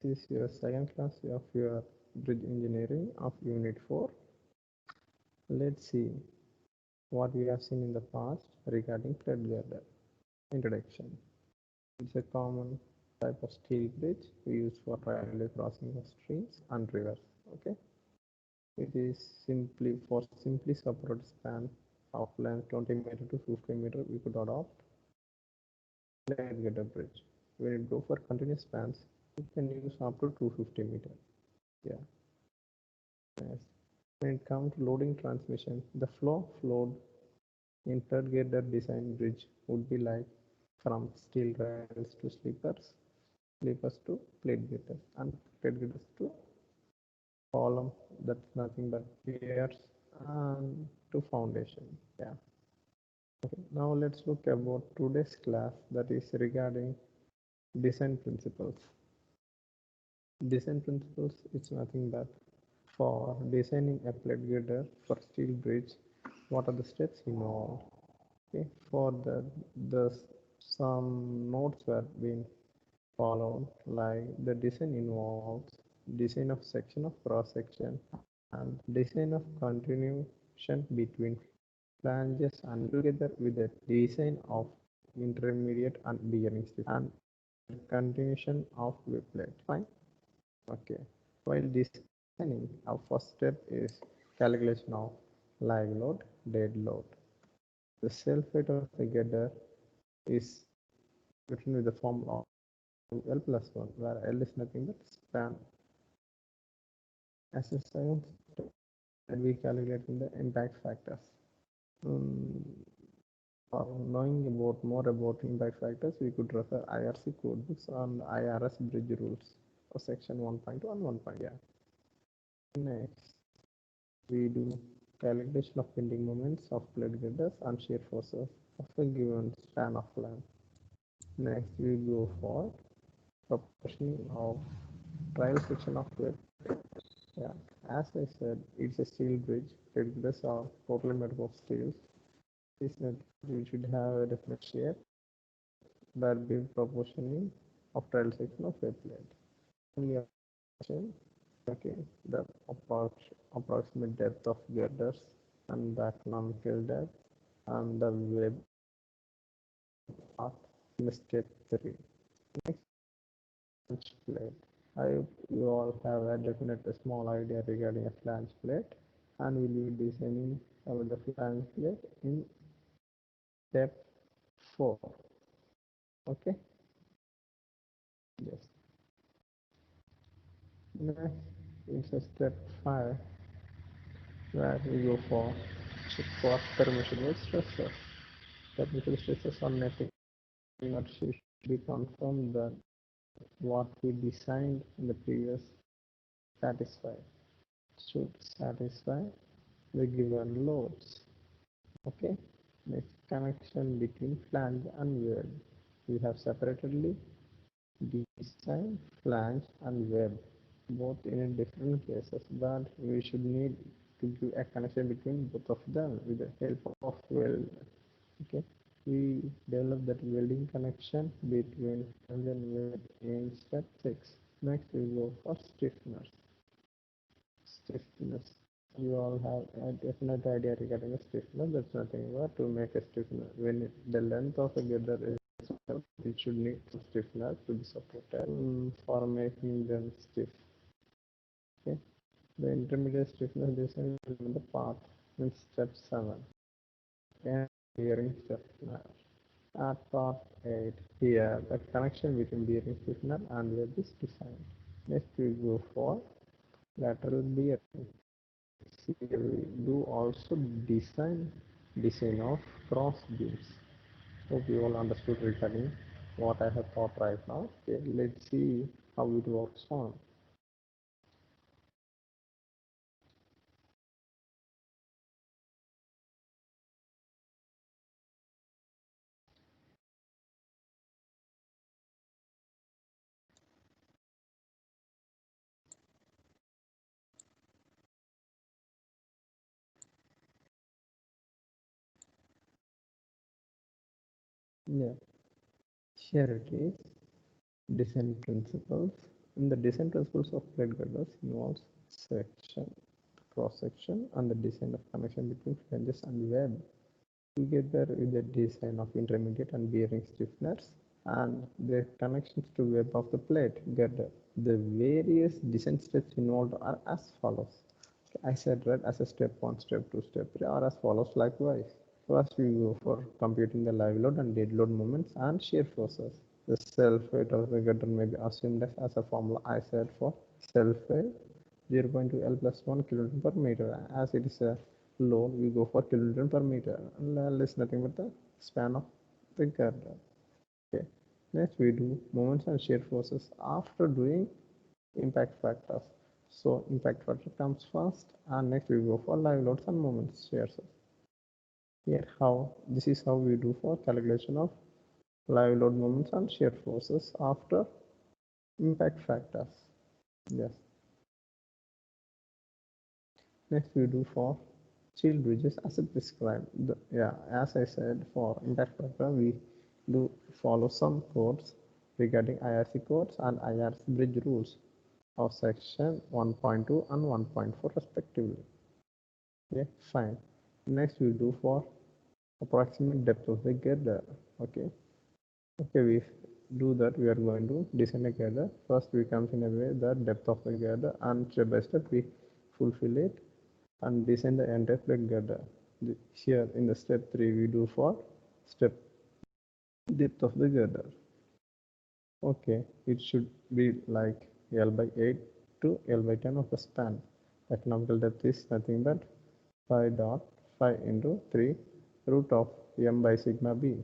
is your second class of your bridge engineering of unit 4. Let's see what we have seen in the past regarding plate girder. Introduction. It's a common type of steel bridge used for railway crossing of streams and rivers. Okay. It is simply separate span of length 20 meter to 50 meter. We could adopt plate girder bridge. When it go for continuous spans, you can use up to 250 meter. Yeah. Yes. When it comes to loading transmission, the flow flowed in third girder design bridge would be like from steel rails to sleepers to plate girders, and plate girders to column. That's nothing but piers and to foundation. Yeah. Okay. Now let's look about today's class, that is regarding design principles. Design principles is nothing but for designing a plate girder for steel bridge, what are the steps involved? Okay, for the some notes were being followed, like the design involves design of section of cross section and design of continuation between flanges and together with the design of intermediate and bearing stiffness and continuation of web plate. Fine. Okay. While designing, our first step is calculation of live load, dead load. The self weight of the girder is written with the formula of L plus 1, where L is nothing but span. As a second step, we calculating the impact factors. For knowing more about impact factors, we could refer IRC codebooks and IRS bridge rules for section 1.2 and 1.1. Yeah. Next, we do calculation of bending moments of plate girders and shear forces of a given span of length. Next, we go for proportioning of trial section of plate. Yeah, as I said, it's a steel bridge. Plate girders are totally made up of steel. This method we should have a definite shear that be proportioning of trial section of a plate. Only okay, the approximate depth of girders and the economical depth and the web part in step 3. Next, flange plate. I hope you all have a definite small idea regarding a flange plate, and we'll be designing about the flange plate in step 4. Okay. Yes. Next, it's a step 5, where we go for check for permissible stresses. Permissible stresses are nothing but should be confirmed that what we designed in the previous should satisfy the given loads. Okay. Next, connection between flange and web. We have separately designed flange and web both in different cases, but we should need to give a connection between both of them with the help of weld. Okay, we develop that welding connection between flange and web in step 6. Next, we go for stiffness. Stiffness. You all have a definite idea regarding a stiffness. That's nothing but to make a stiffness. When the length of a girder is, it should need some stiffness to be supported for making them stiff. Okay. The intermediate stiffness design is the part in step 7. And bearing stiffness. At part 8, here the connection between bearing stiffener and web is defined. Next, we go for lateral bearing. Here we do also design of cross beams. Hope you all understood regarding what I have taught right now. Okay, let's see how it works on. Yeah, here it is. Design principles In the design principles of plate girders involves section, cross section, and the design of connection between flanges and web, together with the design of intermediate and bearing stiffeners and their connections to web of the plate girder. The various design steps involved are as follows. I said right as a step 1, step 2, step 3 are as follows likewise. First, we go for computing the live load and dead load moments and shear forces. The self weight of the girder may be assumed as a formula I said for self weight 0.2 L plus 1 kilonewton per meter. As it is a load, we go for kilonewton per meter. And L is nothing but the span of the girder. Okay. Next, we do moments and shear forces after doing impact factors. So impact factor comes first, and next we go for live loads and moments shears. Here this is how we do for calculation of live load moments and shear forces after impact factors. Yes. Next we do for shield bridges as prescribed. As I said, for impact factor we do follow some codes regarding IRC codes and IRC bridge rules of section 1.2 and 1.4 respectively. Okay, fine. Next we do for approximate depth of the girder. Okay, we do that. We are going to design a girder. First we come in a way the depth of the girder, and step by step we fulfill it and design the entire plate girder. Here in the step 3 we do for step depth of the girder. Okay, it should be like L by 8 to L by 10 of the span. Economical depth is nothing but 5.5 into 3 root of m by sigma b.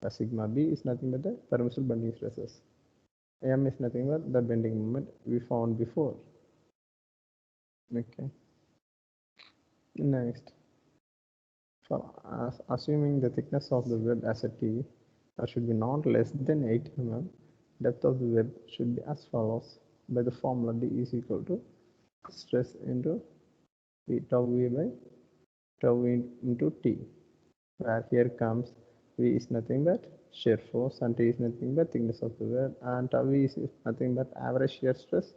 The sigma b is nothing but the permissible bending stresses. M is nothing but the bending moment we found before. Okay. Next, for assuming the thickness of the web as a T should be not less than 8 mm, depth of the web should be as follows by the formula D is equal to stress into tau V by tau into T, where here comes V is nothing but shear force and T is nothing but thickness of the web, and tau V is nothing but average shear stress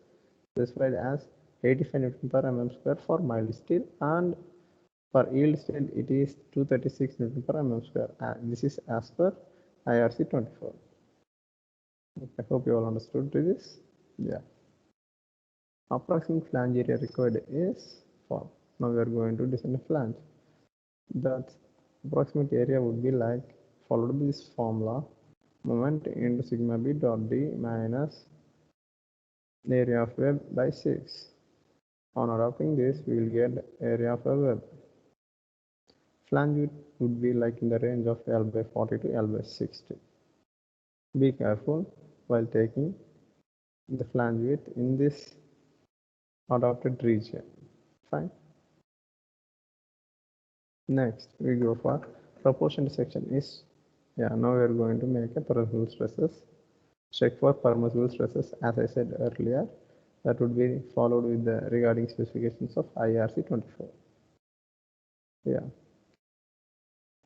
specified as 85 Newton per mm square for mild steel, and for yield steel it is 236 Newton per mm square. This is as per IRC 24. I hope you all understood this. Yeah. Approximate flange area required is for. Now we are going to design a flange. That approximate area would be like followed by this formula: moment into sigma b dot d minus the area of web by 6. On adopting this, we will get area of a web. Flange width would be like in the range of L by 40 to L by 60. Be careful while taking the flange width in this adopted region. Fine. Next, we go for proportion section is. Now we are going to make a permissible stresses. Check for permissible stresses, as I said earlier. That would be followed with the regarding specifications of IRC 24.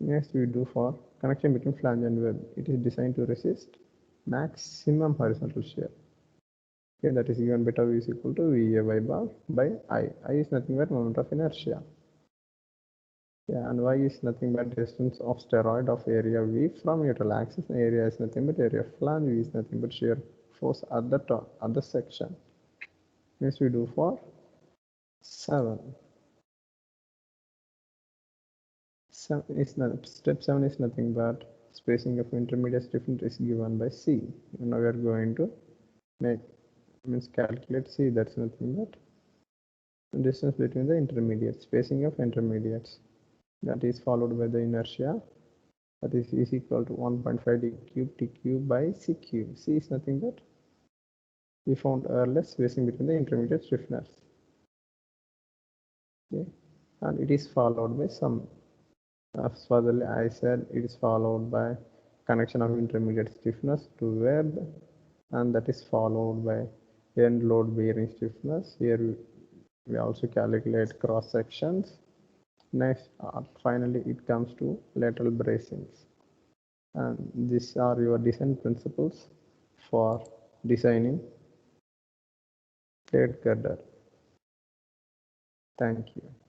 Next we do for connection between flange and web. It is designed to resist maximum horizontal shear. Okay, that is given by tau is equal to VA by bar by I. I is nothing but moment of inertia. And Y is nothing but distance of steroid of area V from neutral axis. Area is nothing but area of flange. V is nothing but shear force at the top, at the section. Next we do for 7. Step 7 is nothing but spacing of intermediate stiffness is given by C. Now we are going to calculate C. That's nothing but distance between the intermediates, spacing of intermediates. That is followed by the inertia. That is equal to 1.5 d cube t cube by c cube. C is nothing but we found earlier spacing between the intermediate stiffeners. Okay, and it is followed by some. Furtherly, I said it is followed by connection of intermediate stiffness to web, and that is followed by end load bearing stiffness. Here we also calculate cross sections. Next, finally, it comes to lateral bracings. And these are your design principles for designing Plate girder. Thank you.